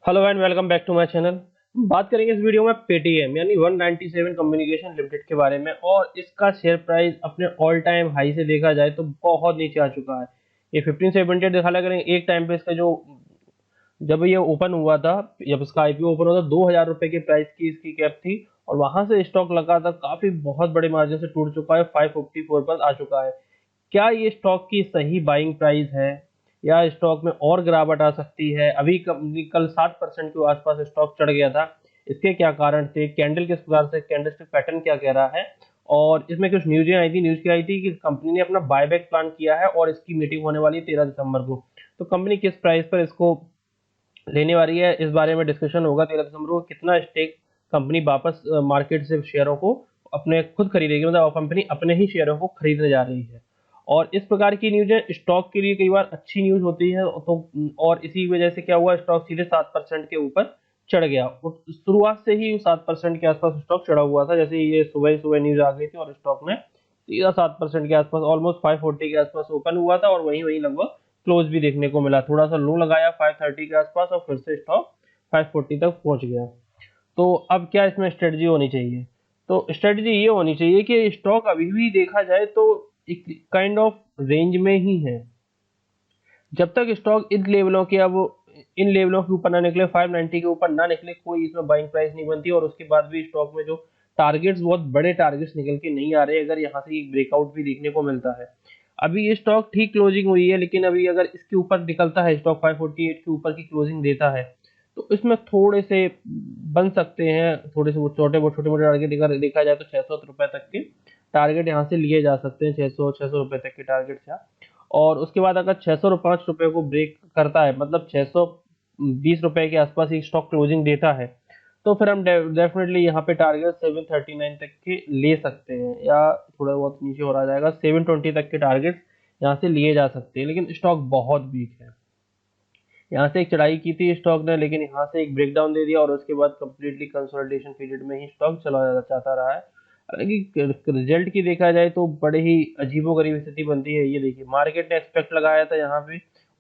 Hello and welcome back to my channel. बात करेंगे इस वीडियो में पेटीएम यानी 197 कम्युनिकेशन लिमिटेड के बारे में। और इसका शेयर प्राइस अपने ऑल टाइम हाई से देखा जाए तो बहुत नीचे आ चुका है। ये 1570 दिखा लग रहे हैं। एक टाइम पे इसका जो जब ये ओपन हुआ था, जब इसका आईपीओ ओपन हुआ था, 2000 रुपए की प्राइस की इसकी कैप थी। और वहां से स्टॉक लगा था, काफी बहुत बड़े मार्जिन से टूट चुका है, 554 पर आ चुका है। क्या ये स्टॉक की सही बाइंग प्राइस है या स्टॉक में और गिरावट आ सकती है? अभी कंपनी कल 7% के आसपास स्टॉक चढ़ गया था। इसके क्या कारण थे? कैंडल किस प्रकार से, कैंडलस्टिक पैटर्न क्या कह रहा है? और इसमें कुछ न्यूज़ें आई थी, न्यूज़ क्या आई थी कि कंपनी ने अपना बायबैक प्लान किया है और इसकी मीटिंग होने वाली है 13 दिसंबर को। तो कंपनी किस प्राइस पर इसको लेने वाली है, इस बारे में डिस्कशन होगा। 13 दिसंबर को कितना स्टेक कंपनी वापस मार्केट से शेयरों को अपने खुद खरीदेगी, मतलब कंपनी अपने ही शेयरों को खरीदने जा रही है। और इस प्रकार की न्यूज़ें स्टॉक के लिए कई बार अच्छी न्यूज़ होती है। तो और इसी वजह से क्या हुआ, स्टॉक सीधे 7% के ऊपर चढ़ गया। शुरुआत से ही 7% के आसपास स्टॉक चढ़ा हुआ था। जैसे ये सुबह सुबह न्यूज़ आ गई थी और स्टॉक ने सीधा 7% के आसपास, ऑलमोस्ट 540 के आसपास ओपन हुआ था और वहीं वहीं लगभग क्लोज भी देखने को मिला। थोड़ा सा लो लगाया 530 के आसपास और फिर से स्टॉक 540 तक पहुंच गया। तो अब क्या इसमें स्ट्रेटजी होनी चाहिए? तो स्ट्रेटजी ये होनी चाहिए कि स्टॉक अभी भी देखा जाए तो एक काइंड ऑफ रेंज में ही है। जब तक स्टॉक इन लेवलों के ऊपर ना निकले, 590 के ऊपर ना निकले, कोई इसमें बाइंग प्राइस नहीं बनती। और उसके बाद भी स्टॉक में जो टारगेट्स, बहुत बड़े टारगेट्स निकल के नहीं आ रहे, अगर यहाँ से एक ब्रेकआउट भी देखने को मिलता है। अभी ये स्टॉक ठीक क्लोजिंग हुई है, लेकिन अभी अगर इसके ऊपर निकलता है, स्टॉक 548 के ऊपर की क्लोजिंग देता है, तो इसमें थोड़े से बन सकते हैं, थोड़े से वो छोटे मोटे टारगेट। अगर देखा जाए तो 600 रुपए तक के टारगेट यहाँ से लिए जा सकते हैं, 600 रुपए तक के टारगेट से। और उसके बाद अगर 605 रुपए को ब्रेक करता है, मतलब 620 रुपए के आसपास एक स्टॉक क्लोजिंग देता है, तो फिर हम डेफिनेटली यहाँ पे टारगेट 739 तक के ले सकते हैं, या थोड़ा बहुत नीचे हो रहा जाएगा, 720 तक के टारगेट यहाँ से लिए जा सकते हैं। लेकिन स्टॉक बहुत वीक है। यहाँ से एक चढ़ाई की थी स्टॉक ने, लेकिन यहाँ से एक ब्रेकडाउन दे दिया और उसके बाद कंप्लीटली कंसोलिडेशन पीरियड में ही स्टॉक चला जाता रहा है। हालांकि रिजल्ट की देखा जाए तो बड़े ही अजीबोगरीब स्थिति बनती है। ये देखिए, मार्केट ने एक्सपेक्ट लगाया था यहाँ पे,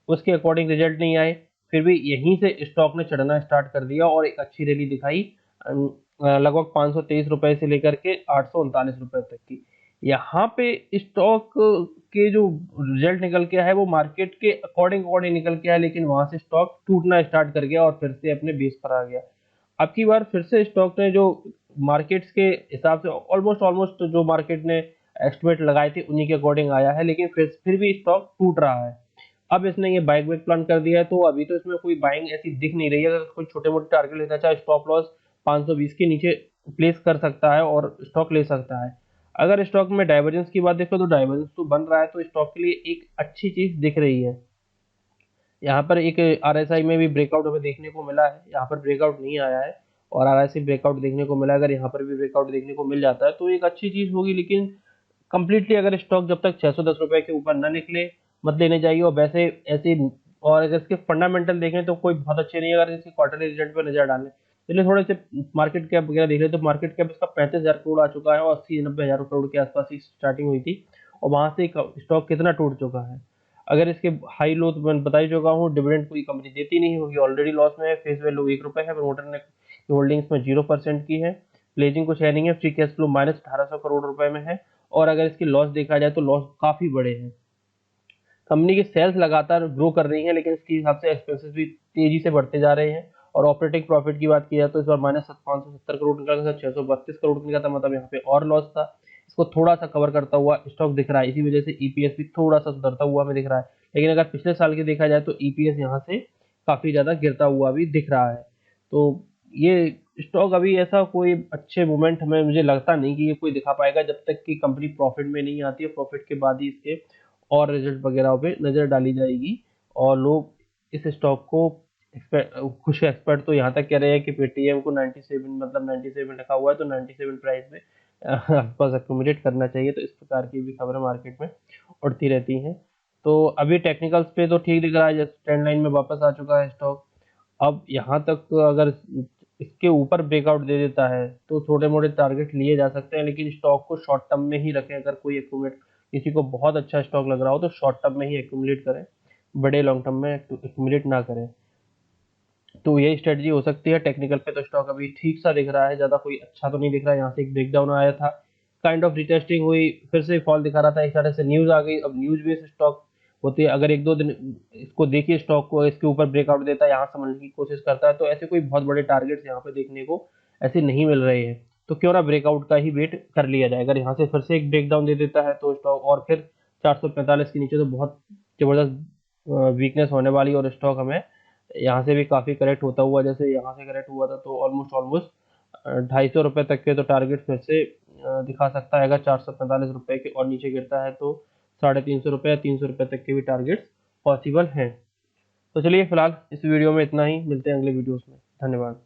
उसके अकॉर्डिंग रिजल्ट नहीं आए, फिर भी यहीं से स्टॉक ने चढ़ना स्टार्ट कर दिया और एक अच्छी रैली दिखाई, लगभग 523 रुपए से लेकर के 839 रुपए तक की। यहाँ पे स्टॉक के जो रिजल्ट निकल के आया है वो मार्केट के अकॉर्डिंग अकॉर्डिंग निकल के आया, लेकिन वहां से स्टॉक टूटना स्टार्ट कर गया और फिर से अपने बेस पर आ गया। अब की बार फिर से स्टॉक ने जो मार्केट्स के हिसाब से ऑलमोस्ट ऑलमोस्ट जो मार्केट ने एस्टिमेट लगाए थे उन्हीं के अकॉर्डिंग आया है, लेकिन फिर भी स्टॉक टूट रहा है। अब इसने ये बाइक बैक प्लान कर दिया है, तो अभी तो इसमें कोई बाइंग ऐसी दिख नहीं रही है। अगर कोई छोटे मोटे टारगेट लेना चाहे, स्टॉप लॉस 520 के नीचे प्लेस कर सकता है और स्टॉक ले सकता है। अगर स्टॉक में डाइवर्जेंस की बात देखो तो डाइवर्जेंस तो बन रहा है, तो स्टॉक के लिए एक अच्छी चीज दिख रही है। यहाँ पर एक आरएसआई में भी ब्रेकआउट हमें देखने को मिला है, यहाँ पर ब्रेकआउट नहीं आया है और आरएसआई ब्रेकआउट देखने को मिला है। अगर यहाँ पर भी ब्रेकआउट देखने को मिल जाता है तो एक अच्छी चीज होगी। लेकिन कंप्लीटली अगर स्टॉक जब तक 610 रुपए के ऊपर न निकले, मत लेने चाहिए। और वैसे ऐसे, और अगर इसके फंडामेंटल देखें तो कोई बहुत अच्छे नहीं है। अगर इसके क्वार्टरली रिजल्ट पर नजर डालें, चलिए थोड़े से मार्केट कैप वगैरह देख ले, तो मार्केट कैप इसका 35,000 करोड़ आ चुका है और 80-90 हजार करोड़ के आसपास ही स्टार्टिंग हुई थी। और वहां से स्टॉक कितना टूट चुका है। अगर इसके हाई लो तो मैं बता ही चुका हूँ, डिविडेंड कोई कंपनी देती नहीं होगी, ऑलरेडी लॉस में है, फेस वैल्यू 1 रुपए है, प्रमोटर ने होल्डिंग्स में 0% की है, प्लेजिंग कुछ है नहीं है, फ्री कैश फ्लो -1800 करोड़ रुपए में है। और अगर इसकी लॉस देखा जाए तो लॉस काफी बड़े हैं। कंपनी की सेल्स लगातार ग्रो कर रही है, लेकिन इसके हिसाब से एक्सपेंसेस भी तेजी से बढ़ते जा रहे हैं। और ऑपरेटिंग प्रॉफिट की बात की जाए तो इस बार -570 करोड़ निकला था, 632 करोड़ निकला था, मतलब यहाँ पे और लॉस था। इसको थोड़ा सा कवर करता हुआ स्टॉक दिख रहा है, इसी वजह से ईपीएस भी थोड़ा सा सुधरता हुआ हमें दिख रहा है। लेकिन अगर पिछले साल की देखा जाए तो ईपीएस यहाँ से काफी ज्यादा गिरता हुआ भी दिख रहा है। तो ये स्टॉक अभी ऐसा कोई अच्छे मोमेंट हमें, मुझे लगता नहीं कि ये कोई दिखा पाएगा जब तक कि कंपनी प्रॉफिट में नहीं आती है। प्रॉफिट के बाद ही इसके और रिजल्ट वगैरह पे नज़र डाली जाएगी। और लोग इस स्टॉक को कुछ एक्सपर्ट तो यहाँ तक कह रहे हैं कि पेटीएम को 97, मतलब 97 रखा हुआ है तो 97 प्राइस में आसपास एक्यूमुलेट करना चाहिए। तो इस प्रकार की भी खबरें मार्केट में उड़ती रहती हैं। तो अभी टेक्निकल्स पे तो ठीक दिख रहा है, जैसे ट्रेंड लाइन में वापस आ चुका है स्टॉक। अब यहाँ तक अगर इसके ऊपर ब्रेकआउट दे देता है तो छोटे मोटे टारगेट लिए जा सकते हैं, लेकिन स्टॉक को शॉर्ट टर्म में ही रखें। अगर कोई एक्यूमुलेट, किसी को बहुत अच्छा स्टॉक लग रहा हो तो शॉर्ट टर्म में ही एक्यूमुलेट करें, बड़े लॉन्ग टर्म में एक्यूमुलेट ना करें। तो यही स्ट्रेटजी हो सकती है। टेक्निकल पे तो स्टॉक अभी ठीक सा दिख रहा है, ज़्यादा कोई अच्छा तो नहीं दिख रहा है। यहाँ से एक ब्रेकडाउन आया था, काइंड ऑफ रिटेस्टिंग हुई, फिर से फॉल दिखा रहा था, एक तरह से न्यूज़ आ गई। अब न्यूज़ बेस्ड स्टॉक होती है, अगर एक दो दिन इसको देखिए स्टॉक को, इसके ऊपर ब्रेकआउट देता है, यहाँ समझने की कोशिश करता है, तो ऐसे कोई बहुत बड़े टारगेट्स यहाँ पे देखने को ऐसे नहीं मिल रहे हैं। तो क्यों ना ब्रेकआउट का ही वेट कर लिया जाए। अगर यहाँ से फिर से एक ब्रेकडाउन दे देता है तो स्टॉक, और फिर 445 के नीचे तो बहुत जबरदस्त वीकनेस होने वाली, और स्टॉक हमें यहाँ से भी काफ़ी करेक्ट होता हुआ, जैसे यहाँ से करेक्ट हुआ था, तो ऑलमोस्ट ऑलमोस्ट 250 रुपये तक के तो टारगेट फिर से दिखा सकता है। अगर 445 रुपये के और नीचे गिरता है तो 350 रुपये या 300 रुपये तक के भी टारगेट्स पॉसिबल हैं। तो चलिए फिलहाल इस वीडियो में इतना ही, मिलते हैं अगले वीडियोस में। धन्यवाद।